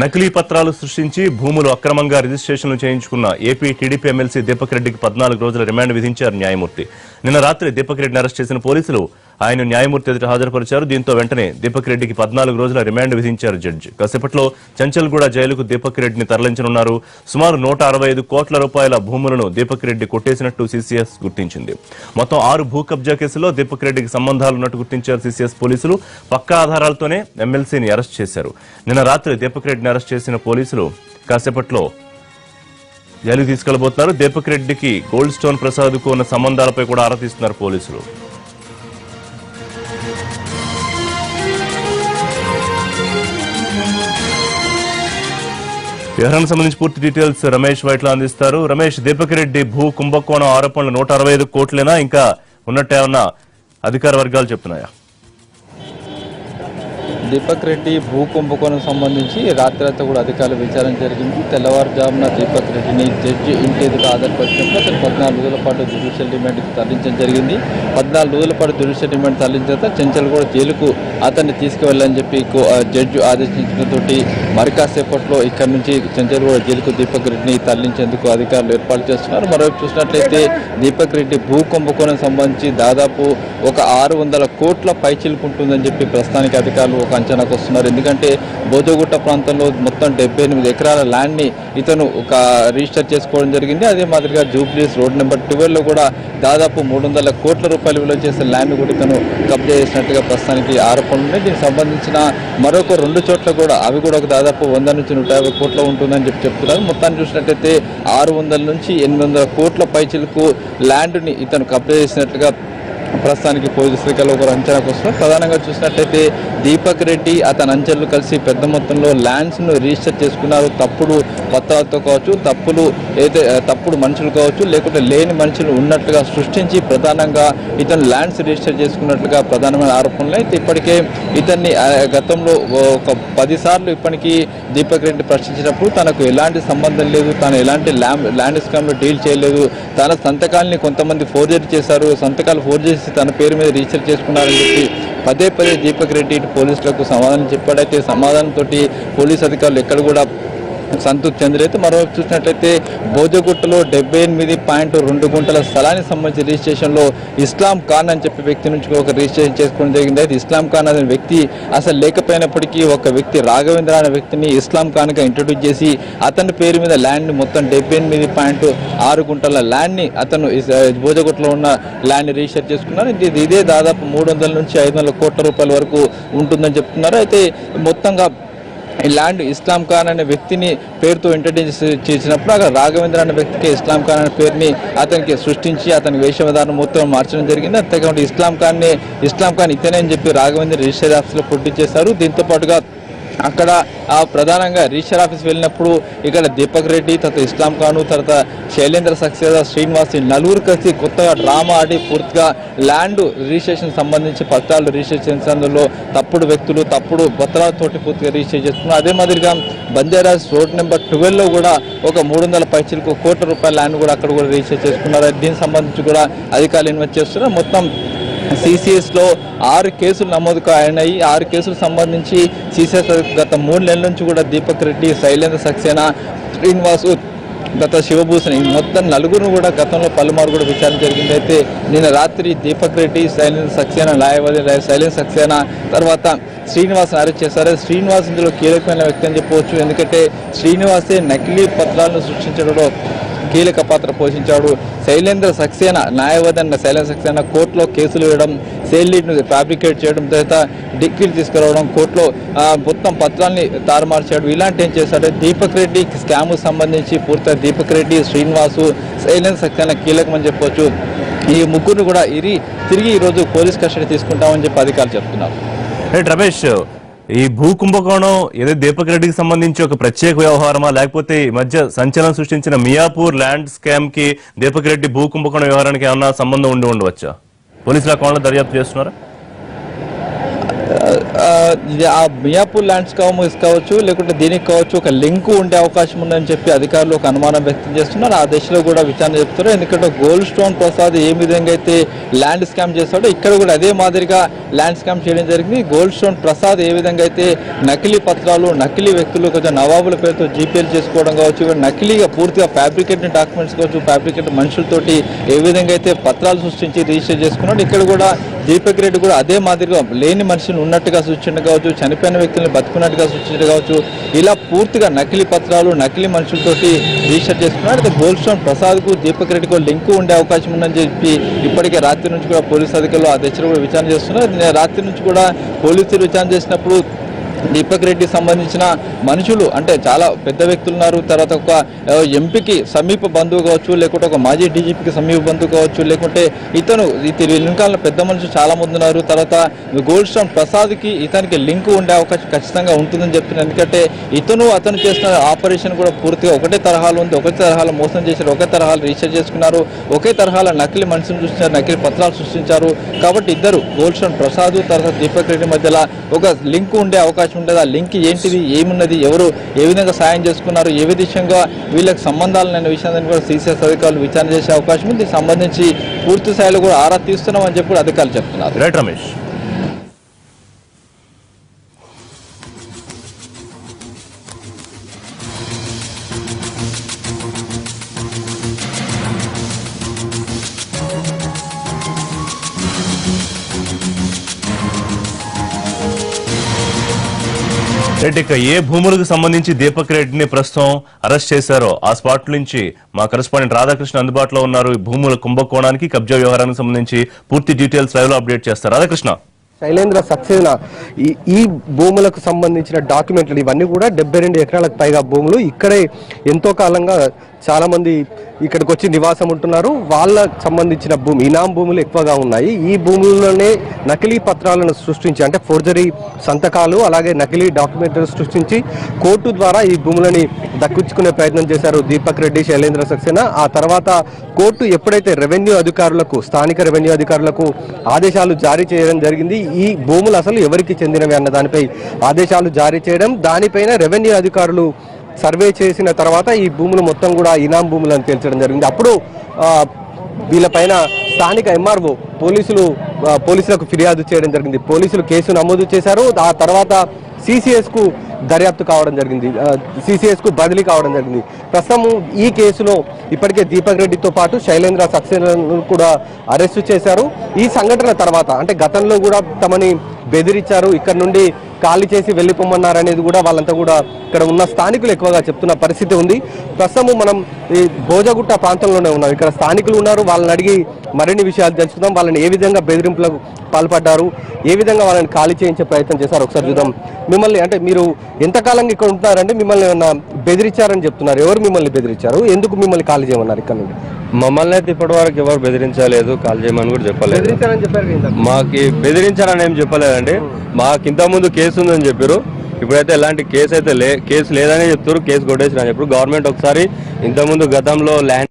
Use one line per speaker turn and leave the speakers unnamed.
నకిలీ పత్రాలు సృష్టించి భూములు అక్రమంగా రిజిస్ట్రేషన్లు చేయించుకున్న ఏపీ టీడీపీ ఎమ్మెల్సీ దీపక్ రెడ్డికి 14 రోజుల రిమాండ్ విధించారు న్యాయమూర్తి. నిన్న రాత్రి దీపక్ రెడ్డిని అరెస్ట్ చేసిన పోలీసులు ఆయన న్యాయమూర్తి ఎదుట హాజరుపరిచారు. దీంతో వెంటనే దీపక్ రెడ్డికి 14 రోజుల రిమాండ్ విధించారు జడ్జి. కాసేపట్లో చంచల్గూడ జైలుకు దీపక్ రెడ్డిని తరలించనున్నారు. సుమారు 165 కోట్ల రూపాయల భూములను దీపక్ రెడ్డి కొట్టేసినట్టు సీసీఎస్ గుర్తించింది. మొత్తం 6 భూ కబ్జా కేసుల్లో దీపక్ రెడ్డికి సంబంధాలున్నట్టు గుర్తించారు సీసీఎస్ పోలీసులు. పక్కా ఆధారాలతోనే ఎమ్మెల్సీని అరెస్ట్ చేశారు. నిన్న రాత్రి దీపక్ రెడ్డిని అరెస్ట్ చేసిన పోలీసులు కాసేపట్లో జైలుకు తీసుకెళ్లబోతున్నారు. దీపక్ రెడ్డికి గోల్డ్ స్టోన్ ప్రసాద్ కు ఉన్న సంబంధాలపై కూడా ఆరా తీస్తున్నారు పోలీసులు. వ్యవహారానికి సంబంధించి పూర్తి డీటెయిల్స్ రమేష్ వైట్లా అందిస్తారు. రమేష్, దీపక్ రెడ్డి భూ కుంభకోణం ఆరోపణలు 165 కోట్లేనా, ఇంకా ఉన్నట్టేమన్నా అధికార వర్గాలు చెప్తున్నాయా?
దీపక్ రెడ్డి భూ కుంభకోణం సంబంధించి రాత్రి కూడా అధికారుల విచారణ జరిగింది. తెల్లవారుజామున దీపక్ రెడ్డిని జడ్జి ఇంటి ఎదుట ఆధారపరిచినప్పుడు అతను 14 రోజుల పాటు జ్యుడిషియల్ రిమాండ్కి తరలించడం జరిగింది. 14 రోజుల పాటు జ్యుడిషియల్ రిమాండ్ తరలించిన తర్వాత చంచల్గూడ జైలుకు అతన్ని తీసుకువెళ్ళని చెప్పి జడ్జి ఆదేశించడంతో మరి కాసేపట్లో ఇక్కడి నుంచి చంచల్గూడ జైలుకు దీపక్ రెడ్డిని తరలించేందుకు అధికారులు ఏర్పాటు చేస్తున్నారు. మరోవైపు చూసినట్లయితే దీపక్ రెడ్డి భూ కుంభకోణం సంబంధించి దాదాపు ఒక 600 కోట్ల పైచిలుకుంటుందని చెప్పి ప్రస్తుతానికి అధికారులు ఒక అంచనాకు వస్తున్నారు. ఎందుకంటే బోధగుట్ట ప్రాంతంలో మొత్తం 78 ఎకరాల ల్యాండ్ని ఇతను ఒక రిజిస్టర్ చేసుకోవడం జరిగింది. అదే మాదిరిగా జూబ్లీస్ రోడ్ నెంబర్ 12లో కూడా దాదాపు 300 కోట్ల రూపాయలు విలువ చేసే ల్యాండ్ కూడా ఇతను కబ్జా చేసినట్టుగా ప్రస్తుతానికి ఆరోపణలు ఉన్నాయి. దీనికి సంబంధించిన మరొక 2 చోట్ల కూడా అవి కూడా ఒక దాదాపు 100 నుంచి 150 కోట్ల ఉంటుందని చెప్తున్నారు. మొత్తాన్ని చూసినట్లయితే 600 నుంచి 800 కోట్ల పైచిలకు ల్యాండ్ని ఇతను కబ్జా చేసినట్లుగా ప్రస్తుతానికి పోలీసు శ్రీకాలో ఒక అంచనాకు వస్తున్నారు. ప్రధానంగా చూసినట్లయితే దీపక్ రెడ్డి అతని అంచెలు కలిసి పెద్ద మొత్తంలో ల్యాండ్స్ను రిజిస్టర్ చేసుకున్నారు. తప్పుడు పత్రాలతో కావచ్చు, తప్పుడు మనుషులు కావచ్చు, లేకుంటే లేని మనుషులు ఉన్నట్లుగా సృష్టించి ప్రధానంగా ఇతను ల్యాండ్స్ రిజిస్టర్ చేసుకున్నట్లుగా ప్రధానమైన ఆరోపణలు. అయితే ఇప్పటికే ఇతన్ని గతంలో ఒక 10 సార్లు ఇప్పటికీ దీపక్ రెడ్డి ప్రశ్నించినప్పుడు తనకు ఎలాంటి సంబంధం లేదు, తాను ఎలాంటి ల్యాండ్ స్కామ్లో డీల్ చేయలేదు, తన సంతకాలని కొంతమంది ఫోర్జరీ చేశారు, సంతకాలు ఫోర్జరీ తన పేరు మీద రిజిస్టర్ చేసుకున్నారని చెప్పి పదే దీపక్ రెడ్డి పోలీసులకు సమాధానం చెప్పాడైతే సమాధానంతో పోలీసు అధికారులు ఎక్కడ కూడా సంతృప్తి చెందలేదు. మరోవైపు చూసినట్లయితే బోజగుట్టలో 78.2 గుంటల స్థలానికి సంబంధించి రిజిస్ట్రేషన్లో ఇస్లాం ఖాన్ అని చెప్పే వ్యక్తి నుంచి ఒక రిజిస్ట్రేషన్ చేసుకోవడం జరిగింది. అయితే ఇస్లాం ఖాన్ అనే వ్యక్తి అసలు లేకపోయినప్పటికీ ఒక వ్యక్తి రాఘవేంద్ర అనే వ్యక్తిని ఇస్లాం ఖాన్గా ఇంట్రడ్యూస్ చేసి అతని పేరు మీద ల్యాండ్ మొత్తం 78.6 గుంటల ల్యాండ్ని అతను బోజగుట్టలో ఉన్న ల్యాండ్ రిజిస్టర్ చేసుకున్నారు. ఇదే దాదాపు 300 నుంచి 500 కోట్ల రూపాయల వరకు ఉంటుందని చెప్తున్నారు. అయితే మొత్తంగా ఈ ల్యాండ్ ఇస్లాం ఖాన్ అనే వ్యక్తిని పేరుతో ఇంట్రడ్యూస్ చేసినప్పుడు అక్కడ రాఘవేంద్ర అనే వ్యక్తికి ఇస్లాం ఖాన్ అనే పేరుని అతనికి సృష్టించి అతని వేష విధానం మొత్తం మార్చడం జరిగింది. అంతేకాకుండా ఇస్లాం ఖాన్ ఇతనే అని చెప్పి రాఘవేంద్ర రిజిస్టర్ ఆఫీస్లో పుట్టి చేశారు. దీంతో పాటుగా అక్కడ ప్రధానంగా రిజిస్టర్ ఆఫీస్ వెళ్ళినప్పుడు ఇక్కడ దీపక్ రెడ్డి, తర్వాత ఇస్లాం ఖాన్, తర్వాత శైలేంద్ర సక్సేనా, శ్రీనివాస్ నలుగురు కలిసి కొత్తగా డ్రామా ఆడి పూర్తిగా ల్యాండ్ రిజిస్ట్రేషన్ సంబంధించి పత్రాలు రిజిస్టర్ చేసేందులో తప్పుడు వ్యక్తులు తప్పుడు పత్రాలతోటి పూర్తిగా రిజిస్టర్ చేస్తున్నారు. అదే మాదిరిగా బంజారాస్ రోడ్ నెంబర్ 12లో కూడా ఒక 300 పైచిలకు కోట్ల రూపాయల ల్యాండ్ కూడా అక్కడ కూడా రిజిస్టర్ చేసుకున్నారు. దీనికి సంబంధించి కూడా అధికారులు ఇన్వెస్ట్ చేస్తున్నారు. మొత్తం సిసిఎస్లో 6 కేసులు నమోదు అయినాయి. 6 కేసులు సంబంధించి సిసిఎస్ గత 3 నెలల నుంచి కూడా దీపక్ రెడ్డి, శైలేంద్ర సక్సేనా, శ్రీనివాసు, గత శివభూషణ్ మొత్తం 4 కూడా గతంలో పలుమారు కూడా విచారణ జరిగింది. అయితే నిన్న రాత్రి దీపక్ రెడ్డి, శైలేంద్ర సక్సేనా, న్యాయవాది శైలేంద్ర సక్సేనా, తర్వాత శ్రీనివాస్ని అరెస్ట్ చేశారు. శ్రీనివాస్ ఇందులో కీలకమైన వ్యక్తి అని చెప్పవచ్చు. ఎందుకంటే శ్రీనివాసే నకిలీ పత్రాలను సృష్టించడంలో కీలక పాత్ర పోషించాడు. శైలేంద్ర సక్సేనా, న్యాయవాది అన్న శైలేంద్ర సక్సేనా కోర్టులో కేసులు వేయడం, సేల్ లీడ్ను ఫ్యాబ్రికేట్ చేయడం, తర్వాత డిగ్రీలు తీసుకురావడం, కోర్టులో మొత్తం పత్రాన్ని తారుమారు చేయడం, ఇలాంటి ఏం చేశాడు. దీపక్ రెడ్డి స్కామ్కు సంబంధించి పూర్తిగా దీపక్ రెడ్డి, శ్రీనివాసు, శైలేంద్ర సక్సేనా కీలకమని చెప్పవచ్చు. ఈ ముగ్గురు కూడా తిరిగి ఈరోజు పోలీస్ కస్టడీ తీసుకుంటామని చెప్పి అధికారులు చెప్తున్నారు.
రమేష్, ఈ భూ కుంభకోణం ఏదో దీపక్ రెడ్డికి సంబంధించి ఒక ప్రత్యేక వ్యవహారమా, లేకపోతే ఈ మధ్య సంచలనం సృష్టించిన మియాపూర్ ల్యాండ్ స్కామ్ కి దీపక్ రెడ్డి భూ కుంభకోణం వ్యవహారానికి ఏమన్నా సంబంధం ఉండవచ్చా? పోలీసులు ఆ కోణంలో దర్యాప్తు చేస్తున్నారా?
ఆ మియాపూర్ ల్యాండ్స్ కావచ్చు లేకుంటే దీనికి కావచ్చు ఒక లింక్ ఉండే అవకాశం ఉందని చెప్పి అధికారులు ఒక అనుమానం వ్యక్తం చేస్తున్నారు. ఆ దశలో కూడా విచారణ చెప్తారు. ఎందుకంటే గోల్డ్ స్టోన్ ప్రసాద్ ఏ విధంగా అయితే ల్యాండ్ స్కామ్ చేస్తాడో ఇక్కడ కూడా అదే మాదిరిగా ల్యాండ్ స్కామ్ చేయడం జరిగింది. గోల్డ్ స్టోన్ ప్రసాద్ ఏ విధంగా అయితే నకిలీ పత్రాలు నకిలీ వ్యక్తులు కొంచెం నవాబుల పేరుతో జీపీఎల్ చేసుకోవడం కావచ్చు, నకిలీగా పూర్తిగా ఫ్యాబ్రికేటెడ్ డాక్యుమెంట్స్ కావచ్చు, ఫ్యాబ్రికేటెడ్ మనుషులతోటి ఏ విధంగా అయితే పత్రాలు సృష్టించి రిజిస్టర్ చేసుకున్నాడు, ఇక్కడ కూడా దీపక్ రెడ్డి కూడా అదే మాదిరిగా లేని మనిషిని ఉన్నట్టుగా సృష్టించడం కావచ్చు, చనిపోయిన వ్యక్తులను బతుకున్నట్టుగా సృష్టించడం కావచ్చు, ఇలా పూర్తిగా నకిలీ పత్రాలు నకిలీ మనుషులతోటి రిజిస్టర్ చేసుకున్నాడు. గోల్డ్ స్టోన్ ప్రసాద్ కు దీపక్ రెడ్డికి లింక్ ఉండే అవకాశం ఉందని చెప్పి ఇప్పటికే రాత్రి నుంచి కూడా పోలీసు అధికారులు ఆ దశలో కూడా విచారణ చేస్తున్నారు. రాత్రి నుంచి కూడా పోలీసులు విచారణ చేసినప్పుడు దీపక్ రెడ్డికి సంబంధించిన మనుషులు అంటే చాలా పెద్ద వ్యక్తులు ఉన్నారు. తర్వాత ఒక ఎంపీకి సమీప బంధువు కావచ్చు, లేకుంటే ఒక మాజీ డీజీపీకి సమీప బంధువు కావచ్చు, లేకుంటే ఇతను వెనుకాల పెద్ద మనుషులు చాలా మంది ఉన్నారు. తర్వాత గోల్డ్ స్టోన్ ప్రసాద్కి ఇతనికి లింక్ ఉండే అవకాశం ఖచ్చితంగా ఉంటుందని చెప్తున్నారు. ఎందుకంటే అతను చేసిన ఆపరేషన్ కూడా పూర్తిగా ఒకటే తరహాలో ఉంది, ఒకే తరహాలో మోసం చేశారు, ఒకే తరహాలో రీసెర్చ్ చేసుకున్నారు, ఒకే తరహాలో నకిలీ మనుషులు సృష్టించారు, నకిలీ పత్రాలు సృష్టించారు. కాబట్టి ఇద్దరు గోల్డ్ స్టోన్ ప్రసాద్ తర్వాత దీపక్ రెడ్డి మధ్యలో ఒక లింక్ ఉండే అవకాశం ఉంటుంది. ఆ లింక్ ఏంటిది, ఏమున్నది, ఎవరు ఏ విధంగా సాయం చేసుకున్నారు, ఏ విధంగా వీళ్ళకి సంబంధాలు అనే విషయాన్ని కూడా సిసిఎస్ అధికారులు విచారణ చేసే అవకాశం ఉంది. దీనికి సంబంధించి పూర్తి స్థాయిలో కూడా ఆరా తీస్తున్నామని చెప్పి అధికారులు చెప్తున్నారు.
రైట్ రమేష్. ఇక ఏ భూములకు సంబంధించి దీపక్ రెడ్డిని ప్రస్తుతం అరెస్ట్ చేశారో ఆ స్పాట్ నుంచి మా కరెస్పాండెంట్ రాధాకృష్ణ అందుబాటులో ఉన్నారు. ఈ భూముల కుంభకోణానికి కబ్జా వ్యవహారానికి సంబంధించి పూర్తి డీటెయిల్స్ లైవ్ లో అప్డేట్ చేస్తారు. రాధాకృష్ణ.
శైలేంద్ర సక్సేనా ఈ భూములకు సంబంధించిన డాక్యుమెంట్లు ఇవన్నీ కూడా 72 ఎకరాలకు పైగా భూములు. ఇక్కడే ఎంతో కాలంగా చాలా మంది ఇక్కడికి వచ్చి నివాసం ఉంటున్నారు. వాళ్ళకు సంబంధించిన ఇనాం భూములు ఎక్కువగా ఉన్నాయి. ఈ భూముల్లోనే నకిలీ పత్రాలను సృష్టించి అంటే ఫోర్జరీ సంతకాలు అలాగే నకిలీ డాక్యుమెంట్లు సృష్టించి కోర్టు ద్వారా ఈ భూములని దక్కించుకునే ప్రయత్నం చేశారు దీపక్ రెడ్డి, శైలేంద్ర సక్సేనా. ఆ తర్వాత కోర్టు ఎప్పుడైతే స్థానిక రెవెన్యూ అధికారులకు ఆదేశాలు జారీ చేయడం జరిగింది. ఈ భూములు అసలు ఎవరికి చెందినవి అన్న దానిపై ఆదేశాలు జారీ చేయడం, దానిపైన రెవెన్యూ అధికారులు సర్వే చేసిన తర్వాత ఈ భూములు మొత్తం కూడా ఇనాం భూములను తేల్చడం జరిగింది. అప్పుడు వీళ్ళపైన స్థానిక ఎంఆర్ఓ పోలీసులకు ఫిర్యాదు చేయడం జరిగింది. పోలీసులు కేసు నమోదు చేశారు. ఆ తర్వాత సిసిఎస్ కు దర్యాప్తు కావడం జరిగింది, సిసిఎస్ కు బదిలీ కావడం జరిగింది. ప్రస్తుతం ఈ కేసులో ఇప్పటికే దీపక్ రెడ్డితో పాటు శైలేంద్ర సక్సేనాను కూడా అరెస్టు చేశారు. ఈ సంఘటన తర్వాత అంటే గతంలో కూడా తమని బెదిరించారు, ఇక్కడ నుండి ఖాళీ చేసి వెళ్ళిపోమన్నారనేది కూడా వాళ్ళంతా కూడా ఇక్కడ ఉన్న స్థానికులు ఎక్కువగా చెప్తున్న పరిస్థితి ఉంది. ప్రస్తుతం మనం ఈ భోజగుట్ట ప్రాంతంలోనే ఉన్నాం. ఇక్కడ స్థానికులు ఉన్నారు, వాళ్ళని అడిగి మరిన్ని విషయాలు తెలుసుకుందాం. వాళ్ళని ఏ విధంగా బెదిరింపులకు పాల్పడ్డారు, ఏ విధంగా వాళ్ళని ఖాళీ చేయించే ప్రయత్నం చేశారు ఒకసారి చూద్దాం. మిమ్మల్ని అంటే మీరు ఎంతకాలంగా ఇక్కడ ఉంటున్నారంటే మిమ్మల్ని ఏమన్నా బెదిరించారని చెప్తున్నారు. ఎవరు మిమ్మల్ని బెదిరించారు, ఎందుకు మిమ్మల్ని ఖాళీ చేయమన్నారు ఇక్కడ నుండి?
మమ్మల్ని అయితే ఇప్పటి వరకు ఎవరు బెదిరించలేదు, కాల్ చేయమని కూడా చెప్పలేదు. మాకు బెదిరించారని ఏం చెప్పలేదండి. మాకు ఇంత ముందు కేసు ఉందని చెప్పారు. ఇప్పుడైతే ఎలాంటి కేసు లేదని చెప్తారు, కేసు కొట్టేసిన అని చెప్పారు. గవర్నమెంట్ ఒకసారి ఇంతకుముందు గతంలో ల్యాండ్